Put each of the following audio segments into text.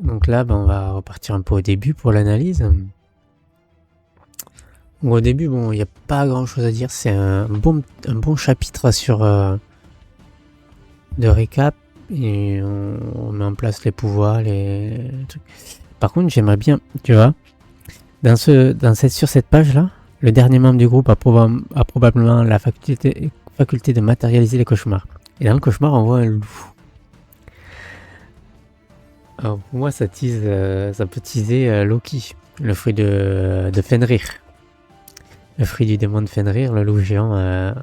Donc là, on va repartir un peu au début pour l'analyse. Au début, il n'y a pas grand chose à dire. C'est un bon chapitre de récap. Et on met en place les pouvoirs, les trucs. Par contre, j'aimerais bien, tu vois, sur cette page-là, le dernier membre du groupe a probablement la faculté de matérialiser les cauchemars. Et dans le cauchemar, on voit un loup. Alors pour moi, ça peut teaser Loki, le fruit de Fenrir. Le fruit du démon de Fenrir, le loup géant de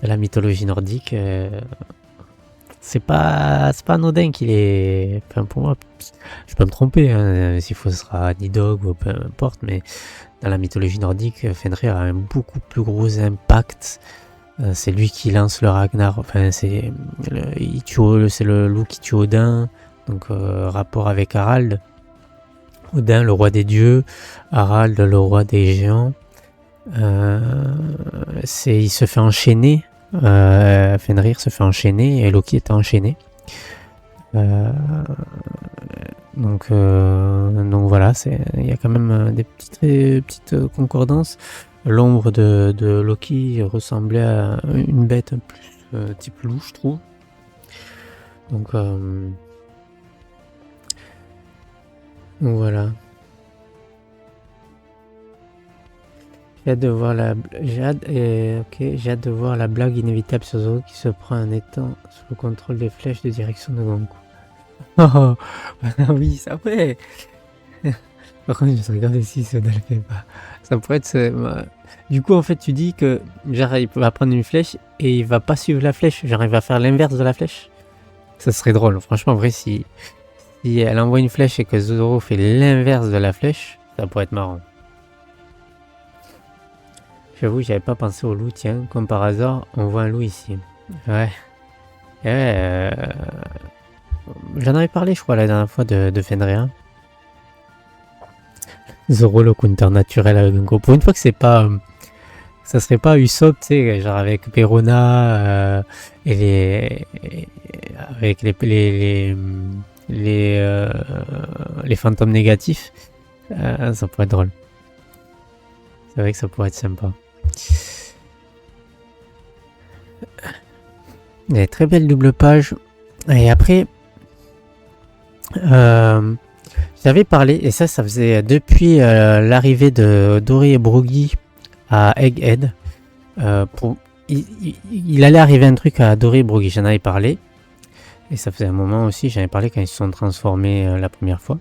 la mythologie nordique. C'est pas anodin qu'il est. Enfin, pour moi, je peux me tromper, hein, s'il faut, ce sera Nidhogg ou peu importe, mais dans la mythologie nordique, Fenrir a un beaucoup plus gros impact. C'est lui qui lance le Ragnar. Enfin, c'est le loup qui tue Odin. Donc, rapport avec Harald. Odin, le roi des dieux. Harald, le roi des géants. Il se fait enchaîner. Fenrir se fait enchaîner et Loki est enchaîné. Donc voilà, il y a quand même des petites concordances. L'ombre de Loki ressemblait à une bête plus type loup, je trouve. Donc voilà. J'ai hâte de voir la blague inévitable sur Zoro qui se prend un étang sous le contrôle des flèches de direction de Goku. Oh, oui, ça pourrait. Par contre, je me regarde si ça ne le fait pas. Ça pourrait être. Du coup, en fait, tu dis que genre, il va prendre une flèche et il va pas suivre la flèche. Genre, il va faire l'inverse de la flèche. Ça serait drôle. Franchement, en vrai, si elle envoie une flèche et que Zoro fait l'inverse de la flèche, ça pourrait être marrant. J'avoue, j'avais pas pensé au loup, tiens. Comme par hasard, on voit un loup ici. Ouais. J'en avais parlé, je crois, la dernière fois de Fenrir. Zoro, le counter naturel avec Gunko. Pour une fois que c'est pas. Ça serait pas Usopp, tu sais, genre avec Perona et avec les fantômes négatifs. Ça pourrait être drôle. C'est vrai que ça pourrait être sympa. Des très belle double page. Et après, j'avais parlé, et ça faisait depuis l'arrivée de Dory et Broggy à Egghead. Il allait arriver un truc à Dory et Broggy, j'en avais parlé. Et ça faisait un moment aussi, j'en avais parlé quand ils se sont transformés la première fois.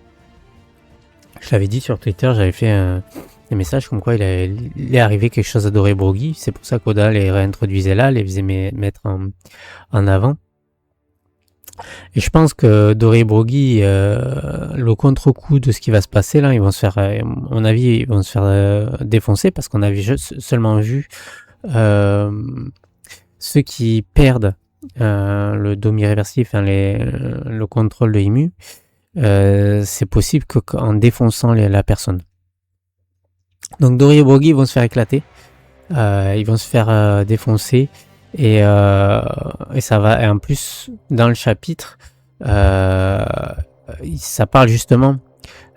Je l'avais dit sur Twitter, j'avais fait des messages comme quoi il est arrivé quelque chose à Dory et Broggy. C'est pour ça qu'Oda les réintroduisait là, les faisait mettre en avant. Et je pense que Dory et Broggy, le contre-coup de ce qui va se passer là, ils vont se faire, à mon avis, ils vont se faire défoncer parce qu'on avait seulement vu ceux qui perdent le dôme irréversible, enfin le contrôle de Imu. C'est possible qu'en défonçant la personne. Donc Dory et Broggy vont se faire éclater, ils vont se faire défoncer. Et ça va. Et en plus, dans le chapitre, ça parle justement.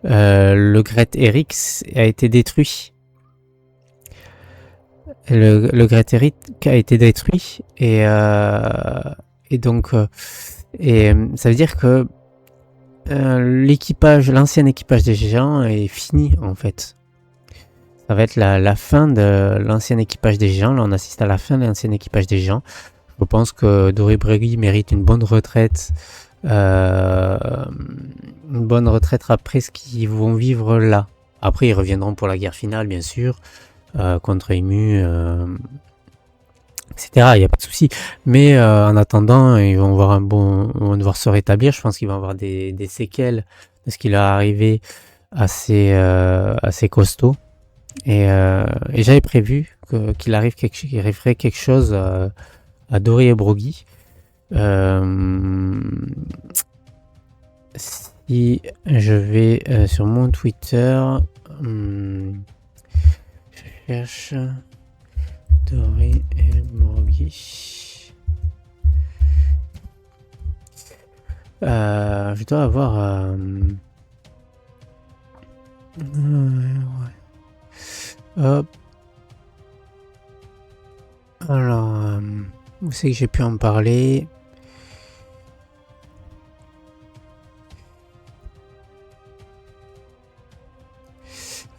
Le Gret Eric a été détruit. Le Gret Eric a été détruit et donc ça veut dire que l'ancien équipage des géants est fini en fait. Ça va être la fin de l'ancien équipage des géants. Là, on assiste à la fin de l'ancien équipage des géants. Je pense que Dory Broggy mérite une bonne retraite. Après ce qu'ils vont vivre là. Après, ils reviendront pour la guerre finale, bien sûr, contre Imu, etc. Il n'y a pas de souci. Mais en attendant, ils vont devoir se rétablir. Je pense qu'ils vont avoir des séquelles de ce qui leur est arrivé assez costaud. Et j'avais prévu qu'il arriverait quelque chose à Dory et Broggy. Si je vais sur mon Twitter, je cherche Dory et Broggy. Je dois avoir... ouais. Hop. Alors, où c'est que j'ai pu en parler?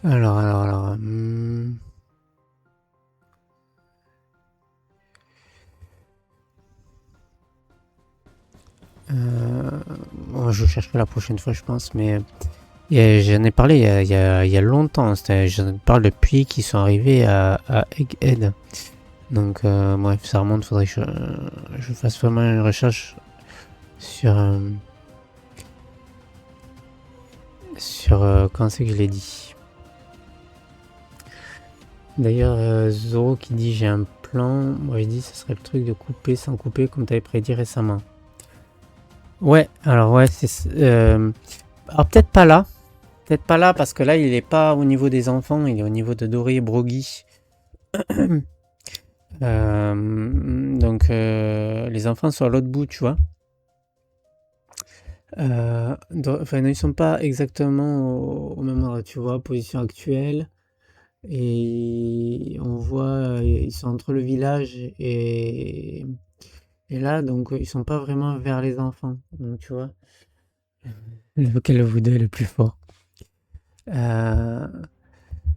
Alors. Bon, je chercherai la prochaine fois, je pense, mais j'en ai parlé il y a longtemps. Je parle depuis qu'ils sont arrivés à Egghead. Donc, bref, ça remonte. Faudrait que je fasse vraiment une recherche sur quand c'est que je l'ai dit. D'ailleurs, Zoro qui dit j'ai un plan. Moi, je dis ce serait le truc de couper sans couper, comme tu avais prédit récemment. Ouais, alors ouais, c'est. Alors peut-être pas là. Peut-être pas là, parce que là, il est pas au niveau des enfants, il est au niveau de Dory et Broggy. Donc, les enfants sont à l'autre bout, tu vois. Enfin, ils sont pas exactement au même endroit, tu vois, position actuelle. Et on voit, ils sont entre le village et là, donc, ils sont pas vraiment vers les enfants. Donc, tu vois, lequel vous deux est le plus fort.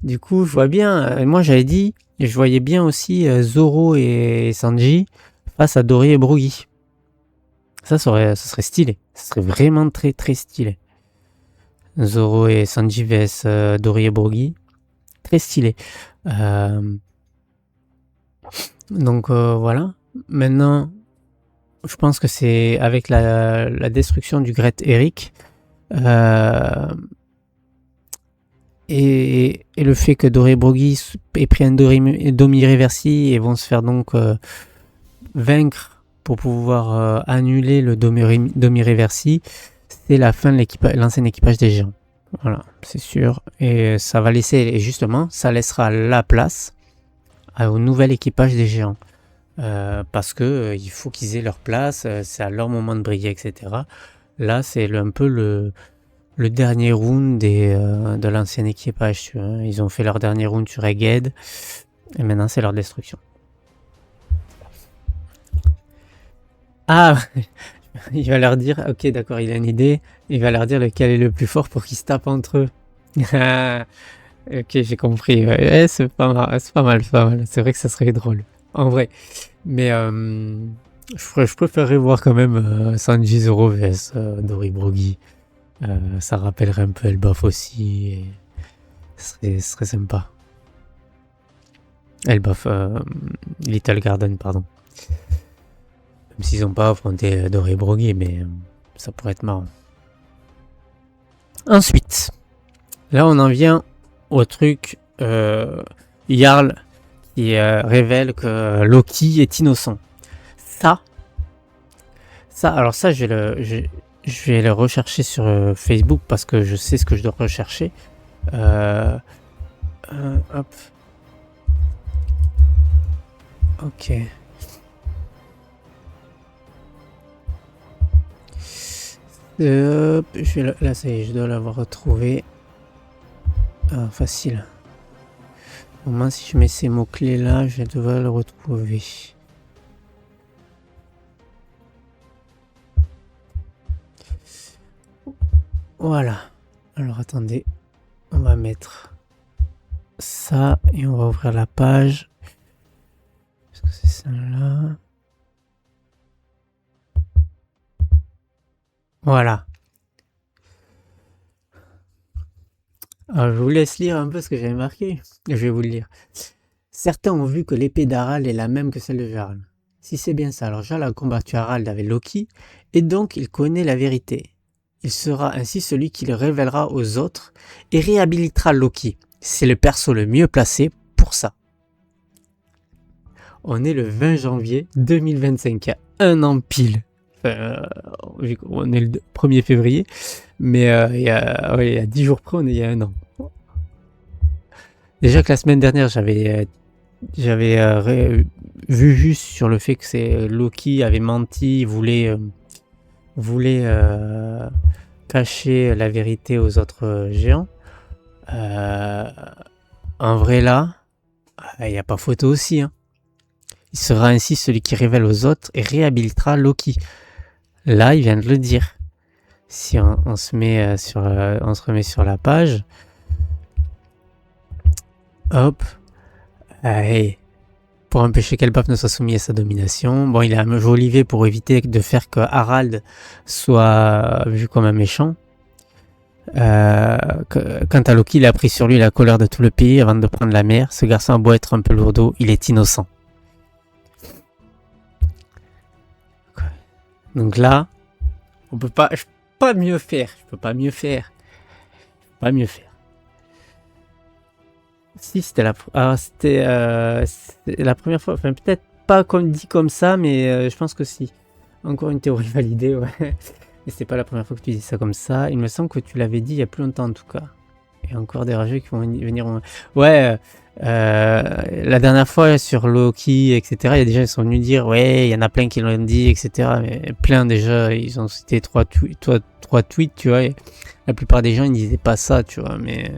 Du coup, je vois bien, moi j'avais dit, je voyais bien aussi Zoro et Sanji face à Dory et Broggy. Ça serait stylé. Ça serait vraiment très très stylé. Zoro et Sanji vs Dory et Broggy. Très stylé. Donc voilà. Maintenant, je pense que c'est avec la destruction du Great Eric et le fait que Dory et Broggy aient pris un Domi-Reversi et vont se faire donc vaincre pour pouvoir annuler le Domi-Reversi, c'est la fin de l'ancien équipage des géants. Voilà, c'est sûr. Et ça va laisser, et justement, ça laissera la place au nouvel équipage des géants. Parce que il faut qu'ils aient leur place, c'est à leur moment de briller, etc. Là, c'est un peu le dernier round de l'ancien équipage. Tu vois. Ils ont fait leur dernier round sur Egghead, et maintenant c'est leur destruction. Ah, il va leur dire, ok, d'accord, il a une idée, il va leur dire lequel est le plus fort pour qu'ils se tapent entre eux. Ok, j'ai compris. Ouais, c'est pas mal, c'est pas mal. C'est vrai que ça serait drôle, en vrai. Mais je préférerais voir quand même Sanji Zoro vs Dory Broggy. Ça rappellerait un peu Elbaf aussi. Et ce serait sympa. Elbaf, Little Garden, pardon. Même s'ils n'ont pas affronté Dory Broggy, mais ça pourrait être marrant. Ensuite, là on en vient au truc Jarl qui révèle que Loki est innocent. Alors ça, je vais le rechercher sur Facebook parce que je sais ce que je dois rechercher. Hop. Ok. Là, ça y est, je dois l'avoir retrouvé. Facile. Au moins, si je mets ces mots-clés là, je devrais le retrouver. Voilà. Alors, attendez. On va mettre ça et on va ouvrir la page. Est-ce que c'est celle-là? Voilà. Alors, je vous laisse lire un peu ce que j'avais marqué. Je vais vous le lire. Certains ont vu que l'épée d'Harald est la même que celle de Jarl. Si c'est bien ça, alors Jarl a combattu Harald avec Loki, et donc il connaît la vérité. Il sera ainsi celui qui le révélera aux autres et réhabilitera Loki. C'est le perso le mieux placé pour ça. On est le 20 janvier 2025, il y a un an pile. On est le 1er février, mais il y a 10 jours près, on est il y a un an. Déjà que la semaine dernière, j'avais vu juste sur le fait que Loki avait menti, voulait voulait cacher la vérité aux autres géants, en vrai là, il n'y a pas photo aussi. Hein. Il sera ainsi celui qui révèle aux autres et réhabilitera Loki. Là, il vient de le dire. Si on se remet sur la page, hop, allez. Pour empêcher qu'Elbaf ne soit soumis à sa domination. Bon, il a enjolivé pour éviter de faire que Harald soit vu comme un méchant. Quant à Loki, il a pris sur lui la colère de tout le pays avant de prendre la mer. Ce garçon a beau être un peu lourdeau, il est innocent. Donc là, je peux pas mieux faire. Si, c'était la première fois. Enfin, peut-être pas dit comme ça, mais je pense que si. Encore une théorie validée, ouais. Et c'est pas la première fois que tu dis ça comme ça. Il me semble que tu l'avais dit il y a plus longtemps en tout cas. Il y a encore des rageux qui vont venir. Ouais, la dernière fois sur Loki, etc., il y a des gens qui sont venus dire, ouais, il y en a plein qui l'ont dit, etc. Mais plein déjà, ils ont cité trois tweets, tu vois. Et la plupart des gens, ils disaient pas ça, tu vois. Mais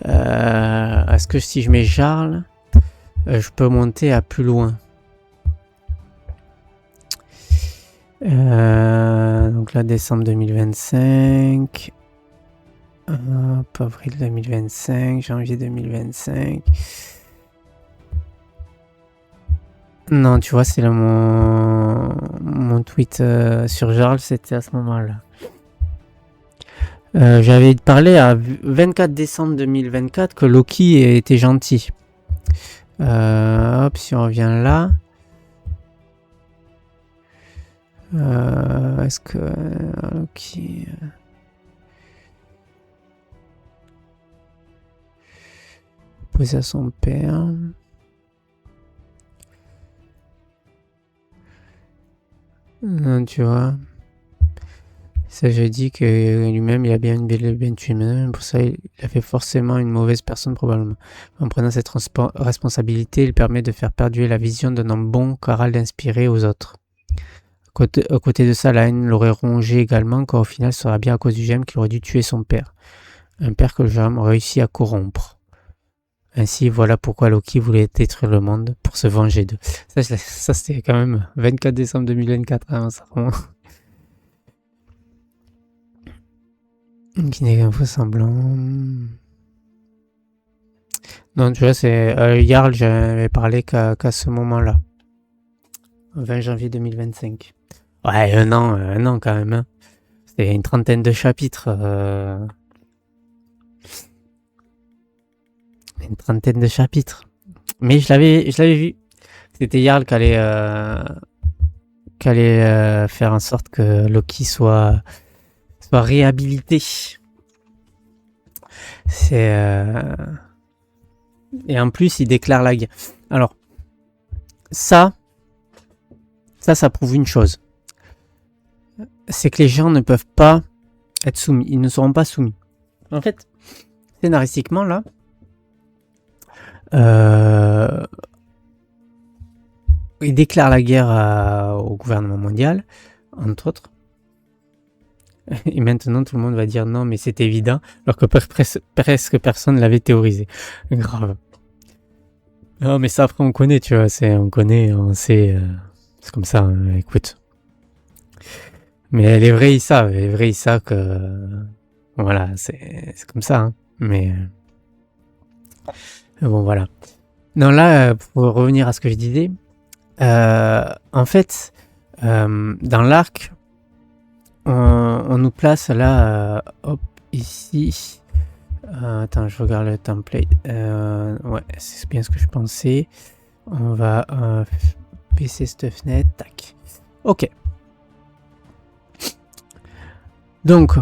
est-ce que si je mets Jarl, je peux monter à plus loin? Donc là, décembre 2025. Hop, avril 2025, janvier 2025. Non, tu vois, c'est mon tweet sur Jarl, c'était à ce moment-là. J'avais parlé à 24 décembre 2024 que Loki était gentil. Hop, si on revient là. Est-ce que Loki... Posé à son père. Non, tu vois. Ça, j'ai dit que lui-même, il a bien une belle humaine. Pour ça, il a fait forcément une mauvaise personne, probablement. En prenant cette responsabilité, il permet de faire perdurer la vision d'un homme bon qu'Harald inspiré aux autres. À côté de ça, la haine l'aurait rongé également, car au final, ce sera bien à cause du gemme qu'il aurait dû tuer son père. Un père que le gemme réussit à corrompre. Ainsi, voilà pourquoi Loki voulait détruire le monde pour se venger d'eux. Ça c'était quand même 24 décembre 2024. Hein, ça qui n'est qu'un faux semblant. Non, tu vois, c'est Jarl, j'avais parlé qu'à ce moment-là. 20 janvier 2025. Ouais, un an quand même. Hein. C'était une trentaine de chapitres. Une trentaine de chapitres. Mais je l'avais vu. C'était Jarl qui allait faire en sorte que Loki soit réhabilité. Et en plus, il déclare la guerre. Alors, ça prouve une chose. C'est que les gens ne peuvent pas être soumis. Ils ne seront pas soumis. En fait, scénaristiquement, là, il déclare la guerre au gouvernement mondial, entre autres. Et maintenant, tout le monde va dire non, mais c'est évident, alors que presque personne l'avait théorisé. Grave. Non, mais ça, après, on connaît, tu vois. On sait. C'est comme ça, hein, écoute. Mais les vrais, ils savent. Les vrais, ils savent que... Voilà, c'est comme ça. Hein. Mais... bon, voilà. Non, là, pour revenir à ce que je disais, en fait, dans l'arc, on nous place là, hop, ici. Attends, je regarde le template. Ouais, c'est bien ce que je pensais. On va PC Stuffnet, tac. Ok. Donc,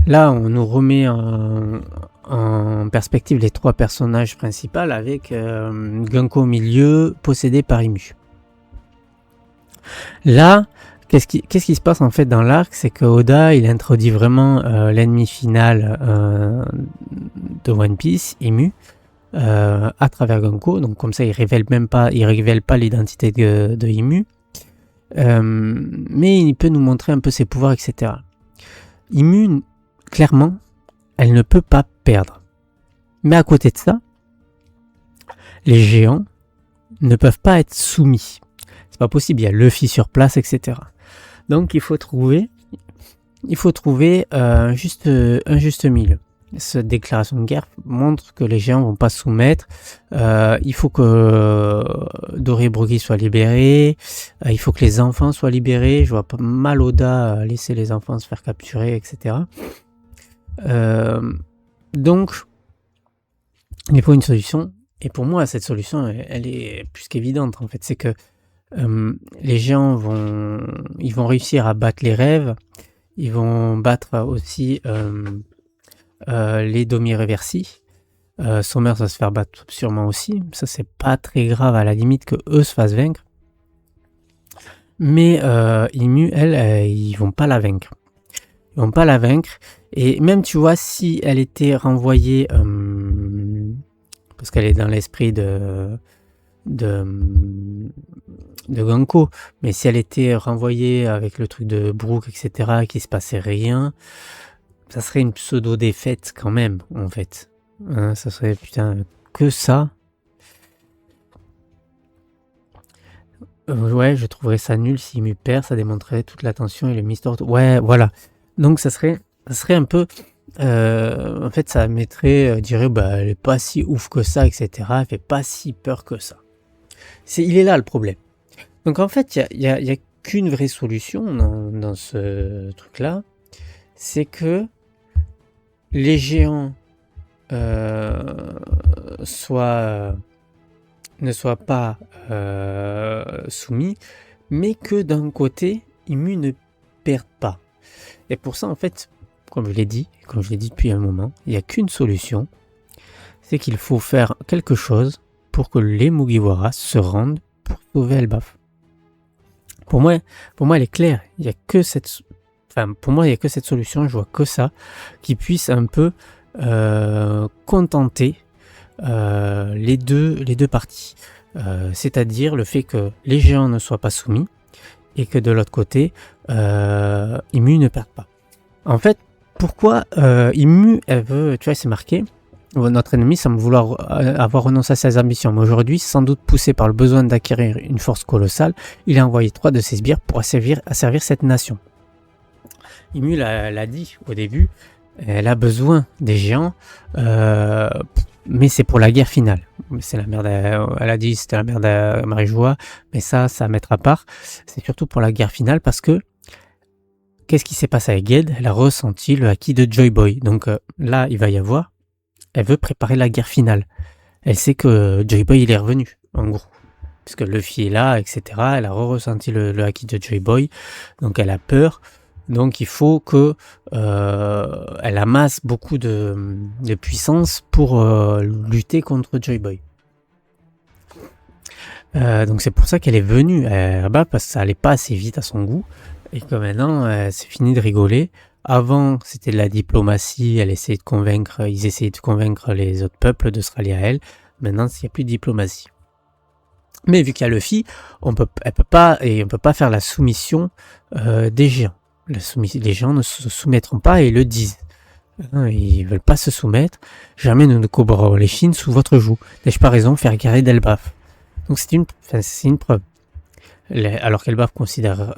là, on nous remet en perspective les trois personnages principaux avec Gunko au milieu, possédé par Imu. Là, qu'est-ce qui se passe en fait dans l'arc, c'est que Oda, il introduit vraiment l'ennemi final de One Piece, Imu, à travers Gunko. Donc comme ça, il révèle pas l'identité de Imu. mais il peut nous montrer un peu ses pouvoirs, etc. Immune, clairement, elle ne peut pas perdre. Mais à côté de ça, les géants ne peuvent pas être soumis. C'est pas possible, il y a Luffy sur place, etc. Donc il faut trouver un juste milieu. Cette déclaration de guerre montre que les géants vont pas se soumettre. Il faut que Doré Broggy soit libéré. Il faut que les enfants soient libérés. Je vois pas mal Oda laisser les enfants se faire capturer, etc. Donc, il faut une solution. Et pour moi, cette solution, elle est plus qu'évidente. En fait, c'est que les géants vont réussir à battre les rêves. Ils vont battre aussi les Domi-Reversi. Sommer va se faire battre sûrement aussi. Ça, c'est pas très grave à la limite que eux se fassent vaincre. Mais Imu, elle, ils vont pas la vaincre. Ils vont pas la vaincre. Et même, tu vois, si elle était renvoyée, parce qu'elle est dans l'esprit de Ganko, mais si elle était renvoyée avec le truc de Brook, etc., qu'il se passait rien, ça serait une pseudo-défaite quand même, en fait. Hein, ça serait, putain, que ça. Ouais, je trouverais ça nul s'il me perd, ça démontrerait toute la tension et le mystère. Ouais, voilà. Donc ça serait un peu... en fait, ça mettrait, dirait, bah, elle est pas si ouf que ça, etc. Elle fait pas si peur que ça. Il est là le problème. Donc en fait, il y a qu'une vraie solution dans ce truc-là, c'est que les géants ne soient pas soumis, mais que d'un côté, Imu ne perde pas. Et pour ça, en fait, comme je l'ai dit depuis un moment, il n'y a qu'une solution, c'est qu'il faut faire quelque chose pour que les Mugiwara se rendent pour sauver Elbaf. Pour moi, elle est claire. Il y a que cette, pour moi, il y a que cette solution. Je vois que ça qui puisse un peu contenter les deux parties. C'est-à-dire le fait que les géants ne soient pas soumis et que de l'autre côté, Imu ne perde pas. En fait, pourquoi Imu, elle veut, tu vois, c'est marqué. Notre ennemi semble vouloir avoir renoncé à ses ambitions, mais aujourd'hui, sans doute poussé par le besoin d'acquérir une force colossale, il a envoyé 3 de ses sbires pour servir cette nation. Imu l'a dit au début, elle a besoin des géants, mais c'est pour la guerre finale. C'est la merde, elle a dit c'était la merde à Marie-Joie, mais ça à mettre à part. C'est surtout pour la guerre finale parce que qu'est-ce qui s'est passé avec Ged? Elle a ressenti le haki de Joy Boy. Donc là, il va y avoir. Elle veut préparer la guerre finale. Elle sait que Joy Boy il est revenu, en gros. Puisque Luffy est là, etc. Elle a ressenti le haki de Joy Boy. Donc elle a peur. Donc il faut que elle amasse beaucoup de puissance pour lutter contre Joy Boy. Donc c'est pour ça qu'elle est venue là-bas, parce que ça allait pas assez vite à son goût. Et que maintenant, c'est fini de rigoler. Avant, c'était de la diplomatie, ils essayaient de convaincre les autres peuples de se rallier à elle. Maintenant, il n'y a plus de diplomatie. Mais vu qu'il y a Luffy, on peut pas faire la soumission des géants. Les géants ne se soumettront pas et ils le disent. Ils veulent pas se soumettre. Jamais nous ne couvrons les chines sous votre joug. N'ai-je pas raison, faire guerrer d'Elbaf? Donc c'est une preuve. Alors qu'Elbaf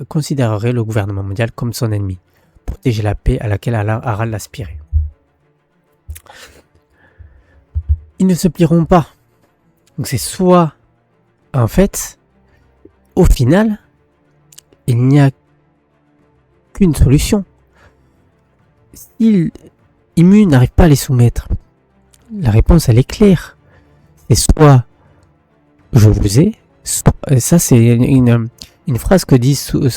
considérerait le gouvernement mondial comme son ennemi. Protéger la paix à laquelle Aral aspirait. Ils ne se plieront pas. Donc c'est soit, en fait, au final, il n'y a qu'une solution. Si Imu n'arrive pas à les soumettre, la réponse elle est claire. C'est soit je vous ai, ça c'est une phrase que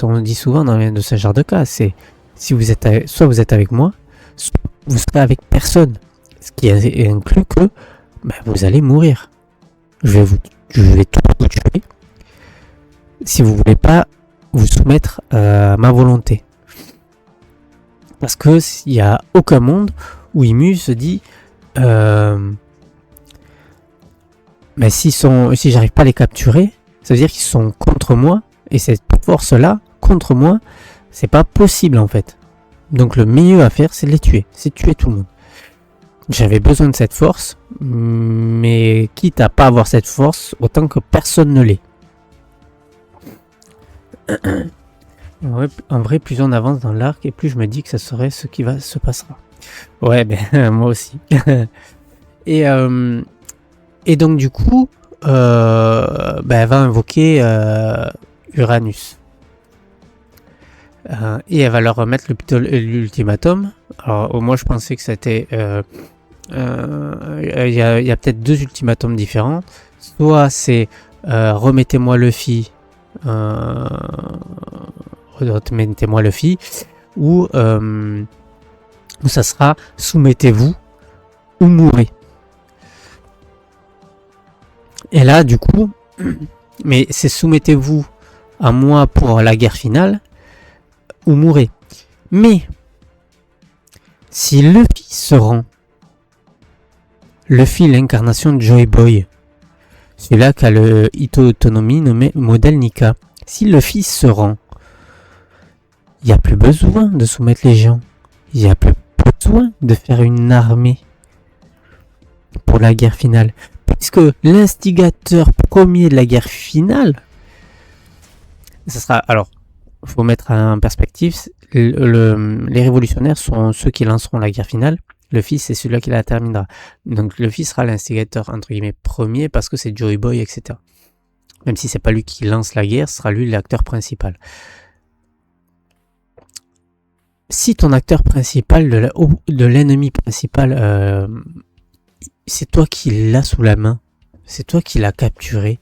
on dit souvent de ce genre de cas. C'est si vous êtes soit vous êtes avec moi, soit vous serez avec personne. Ce qui inclut que vous allez mourir. Je vais tout vous tuer si vous voulez pas vous soumettre à ma volonté. Parce que il n'y a aucun monde où Imu se dit si j'arrive pas à les capturer, ça veut dire qu'ils sont contre moi Et cette force-là, contre moi, c'est pas possible en fait. Donc le mieux à faire, c'est de les tuer. C'est tuer tout le monde. J'avais besoin de cette force, mais quitte à pas avoir cette force, autant que personne ne l'ait. En vrai, plus on avance dans l'arc, et plus je me dis que ça serait ce qui va se passera. Ouais, ben moi aussi. et donc du coup, elle va invoquer Uranus. Et elle va leur remettre l'ultimatum. Alors moi je pensais que c'était... Il y a peut-être 2 ultimatums différents. Soit c'est remettez-moi Luffy, remettez-moi Luffy, ou ça sera soumettez-vous ou mourrez. Et là du coup, mais c'est soumettez-vous à moi pour la guerre finale ou mourrez. Mais si Luffy se rend, Luffy, l'incarnation de Joy Boy, celui-là qui a le Ito Autonomy nommé modèle Nika, si Luffy se rend, il n'y a plus besoin de soumettre les gens. Il n'y a plus besoin de faire une armée pour la guerre finale. Puisque l'instigateur premier de la guerre finale, ça sera... Alors, il faut mettre en perspective, les révolutionnaires sont ceux qui lanceront la guerre finale. Luffy, c'est celui-là qui la terminera. Donc Luffy sera l'instigateur, entre guillemets, premier, parce que c'est Joy Boy, etc. Même si c'est pas lui qui lance la guerre, ce sera lui l'acteur principal. Si ton acteur principal, de l'ennemi principal, c'est toi qui l'as sous la main, c'est toi qui l'as capturé,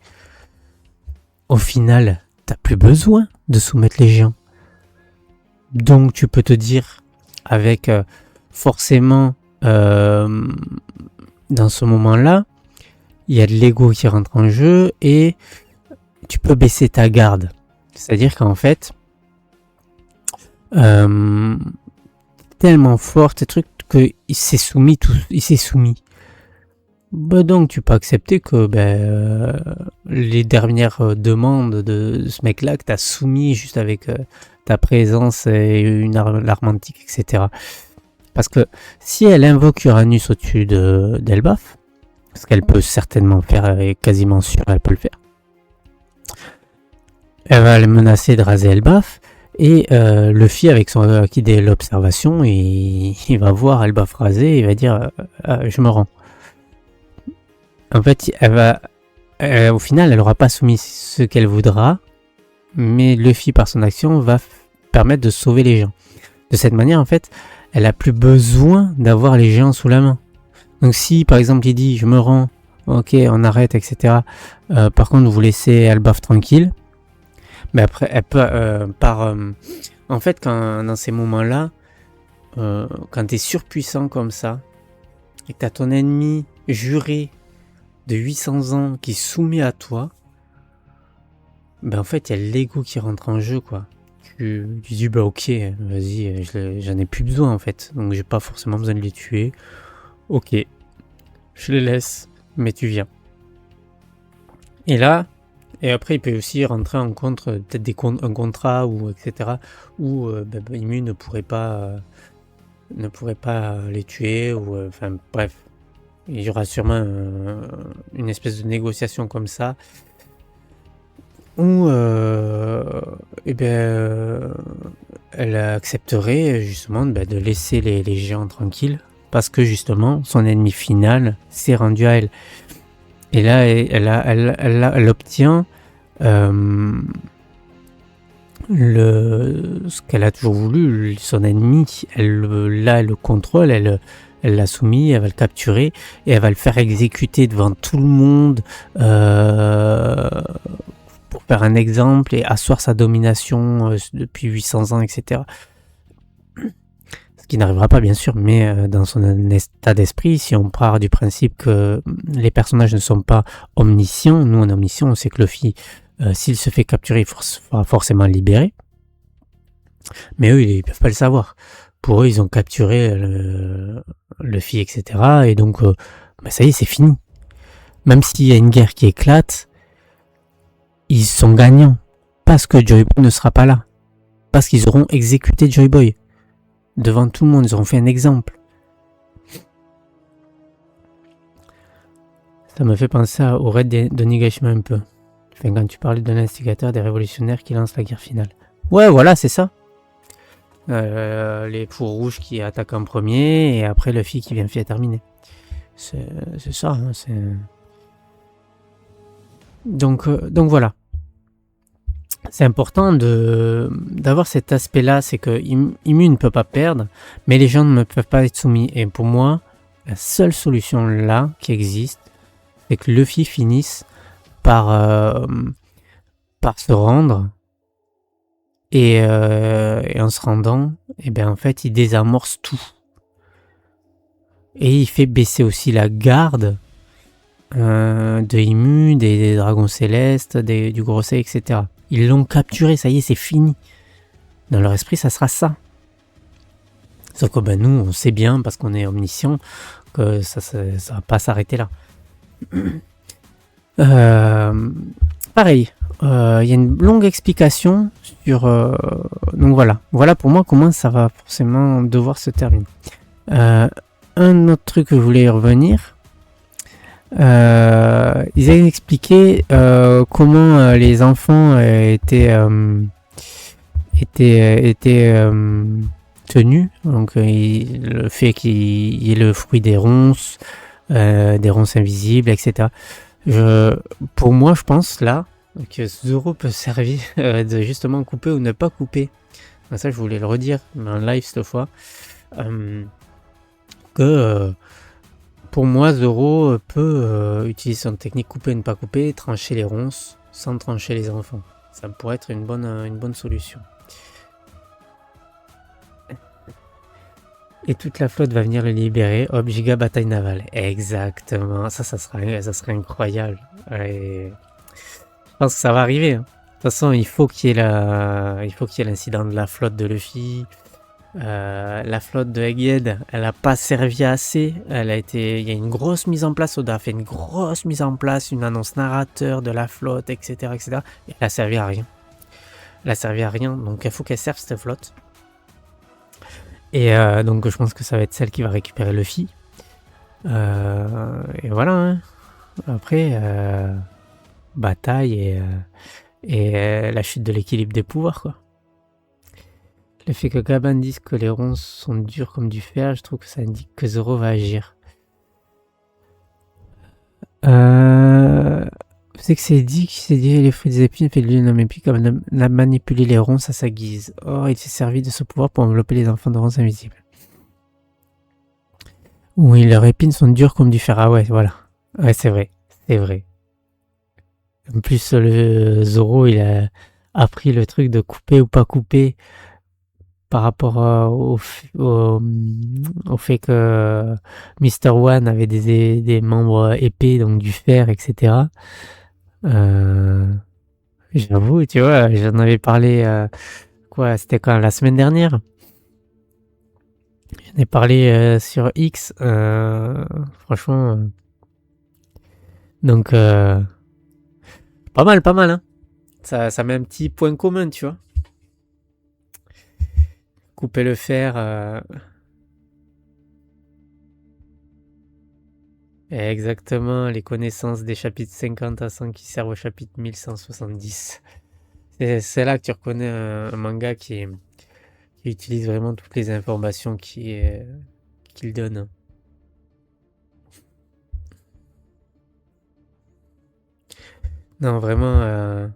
au final, t'as plus besoin de soumettre les gens. Donc tu peux te dire, avec forcément, dans ce moment-là, il y a de l'ego qui rentre en jeu et tu peux baisser ta garde. C'est-à-dire qu'en fait, tellement fort ces trucs qu'il s'est soumis. Donc tu peux accepter que les dernières demandes de ce mec-là que tu as soumis juste avec ta présence et une arme antique, etc. Parce que si elle invoque Uranus au-dessus d'Elbaf, ce qu'elle peut certainement faire, elle est quasiment sûre elle peut le faire, elle va le menacer de raser Elbaf, et Luffy avec son acquis de l'observation, il va voir Elbaf raser et il va dire je me rends. En fait, au final, elle n'aura pas soumis ce qu'elle voudra, mais Luffy, par son action, va permettre de sauver les gens. De cette manière, en fait, elle a plus besoin d'avoir les gens sous la main. Donc si, par exemple, il dit « je me rends, ok, on arrête, etc. Par contre, vous laissez Elbaf tranquille », mais après, elle peut... en fait, dans ces moments-là, quand tu es surpuissant comme ça, et que tu as ton ennemi juré de 800 ans qui est soumis à toi, en fait il y a l'ego qui rentre en jeu, quoi. Tu dis ok, vas-y, j'en ai plus besoin en fait, donc j'ai pas forcément besoin de les tuer, ok, je les laisse, mais tu viens. Et là, et après il peut aussi rentrer en compte peut-être un contrat ou etc, où Imu ne pourrait pas les tuer, ou enfin bref. Il y aura sûrement une espèce de négociation comme ça où elle accepterait justement de laisser les géants tranquilles parce que justement son ennemi final s'est rendu à elle. Et là elle obtient ce qu'elle a toujours voulu, son ennemi, elle le contrôle, elle l'a soumis, elle va le capturer et elle va le faire exécuter devant tout le monde pour faire un exemple et asseoir sa domination depuis 800 ans, etc. Ce qui n'arrivera pas bien sûr, mais dans son état d'esprit, si on part du principe que les personnages ne sont pas omniscients, nous on est omniscients, on sait que Luffy, s'il se fait capturer, il sera forcément libéré. Mais eux, ils ne peuvent pas le savoir. Pour eux, ils ont capturé Luffy, etc. Et donc, ça y est, c'est fini. Même s'il y a une guerre qui éclate, ils sont gagnants. parce que Joy Boy ne sera pas là. Parce qu'ils auront exécuté Joy Boy. Devant tout le monde, ils auront fait un exemple. Ça me fait penser au raid de Nigashima un peu. Enfin, quand tu parlais d'un instigateur des révolutionnaires qui lance la guerre finale. Ouais, voilà, c'est ça. Les fours rouges qui attaquent en premier et après Luffy qui vient faire terminer. C'est ça. Hein, donc voilà. C'est important d'avoir cet aspect-là, c'est que Imu ne peut pas perdre, mais les gens ne peuvent pas être soumis. Et pour moi, la seule solution là qui existe, c'est que Luffy finisse par se rendre et en se rendant, et ben en fait il désamorce tout et il fait baisser aussi la garde de Imu, des dragons célestes, du Grossé, etc. Ils l'ont capturé, ça y est, c'est fini. Dans leur esprit, ça sera ça. Sauf que ben, nous, on sait bien, parce qu'on est omniscient, que ça va pas s'arrêter là. Pareil, il y a une longue explication sur... donc voilà. Voilà pour moi comment ça va forcément devoir se terminer. Un autre truc que je voulais y revenir... ils avaient expliqué comment les enfants étaient tenus. Donc le fait qu'il y ait le fruit des ronces invisibles, etc. Pour moi, je pense là que Zoro peut servir de justement couper ou ne pas couper. Ça, je voulais le redire en live cette fois. Pour moi, Zoro peut utiliser son technique couper ou ne pas couper, trancher les ronces sans trancher les enfants. Ça pourrait être une bonne solution. Et toute la flotte va venir le libérer. Hop, giga bataille navale. Exactement. Ça serait incroyable. Et je pense que ça va arriver. Hein. De toute façon, il faut qu'il y ait l'incident de la flotte de Luffy. La flotte de Egghead, elle n'a pas servi assez. Il y a une grosse mise en place. Oda a fait une grosse mise en place, une annonce narrateur de la flotte, etc., etc. Et elle a servi à rien. Donc il faut qu'elle serve cette flotte. Et donc je pense que ça va être celle qui va récupérer Luffy. Et voilà. Hein. Après, bataille et la chute de l'équilibre des pouvoirs, quoi. Le fait que Gaban dise que les ronces sont dures comme du fer, je trouve que ça indique que Zoro va agir. C'est que c'est dit les fruits des épines fait de lui un homme épique comme a manipulé les ronces à sa guise. Or, il s'est servi de ce pouvoir pour envelopper les enfants de ronces invisibles. Oui, leurs épines sont dures comme du fer. Ah ouais, voilà. Ouais, c'est vrai. En plus, le Zoro, il a appris le truc de couper ou pas couper par rapport au fait que Mr. One avait des membres épais, donc du fer, etc. J'avoue, tu vois, j'en avais parlé, c'était quand la semaine dernière. J'en ai parlé sur X, franchement. Donc, pas mal, hein. Ça met un petit point commun, tu vois. Couper le fer. Exactement, les connaissances des chapitres 50 à 100 qui servent au chapitre 1170. C'est là que tu reconnais un manga qui utilise vraiment toutes les informations qu'il donne. Non, vraiment...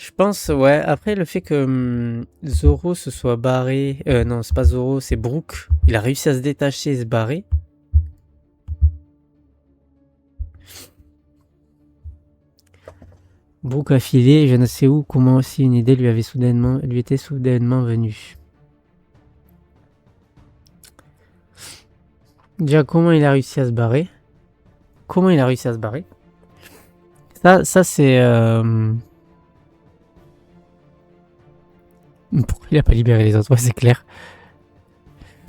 Je pense, ouais, après le fait que Zoro se soit barré... non, c'est pas Zoro, c'est Brook. Il a réussi à se détacher et se barrer. Brook a filé, je ne sais où, comment aussi une idée lui était soudainement venue. Déjà, comment il a réussi à se barrer? Ça c'est... Pourquoi il a pas libéré les autres? Ouais, c'est clair.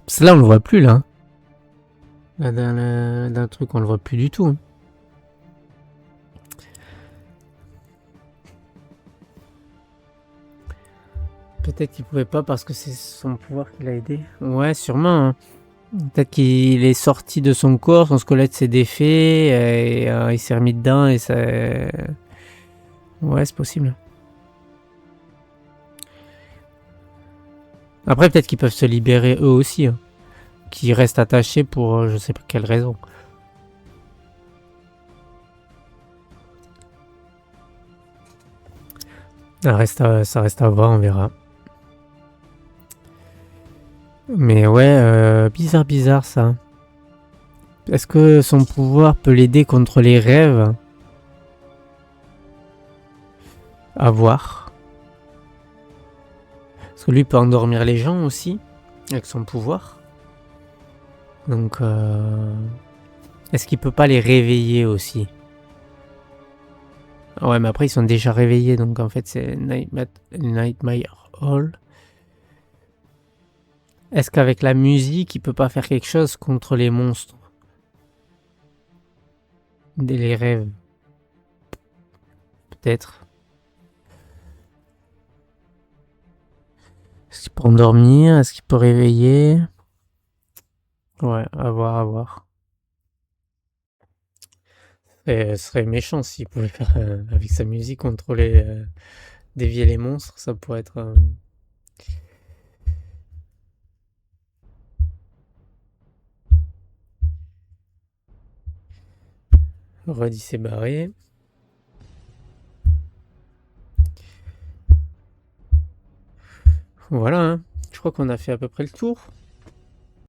Parce que là, on le voit plus, là. Là, dans le truc, on le voit plus du tout. Hein. Peut-être qu'il pouvait pas parce que c'est son pouvoir qui l'a aidé. Ouais, sûrement, hein. Peut-être qu'il est sorti de son corps, son squelette s'est défait, et il s'est remis dedans et ça... Ouais, c'est possible. Après, peut-être qu'ils peuvent se libérer eux aussi, hein. Qu'ils restent attachés pour je sais pas quelle raison. Ça reste à voir, on verra. Mais ouais, bizarre ça. Est-ce que son pouvoir peut l'aider contre les rêves? À voir. Parce que lui peut endormir les gens aussi, avec son pouvoir. Donc, est-ce qu'il peut pas les réveiller aussi? Ouais, mais après ils sont déjà réveillés, donc en fait c'est Nightmare Hall. Est-ce qu'avec la musique, il peut pas faire quelque chose contre les monstres? Les rêves? Peut-être. Est-ce qu'il peut endormir? Est-ce qu'il peut réveiller? Ouais, à voir, à voir. Et ce serait méchant s'il pouvait faire avec sa musique contrôler, dévier les monstres, ça pourrait être... Redis s'est barré. Voilà, hein. Je crois qu'on a fait à peu près le tour.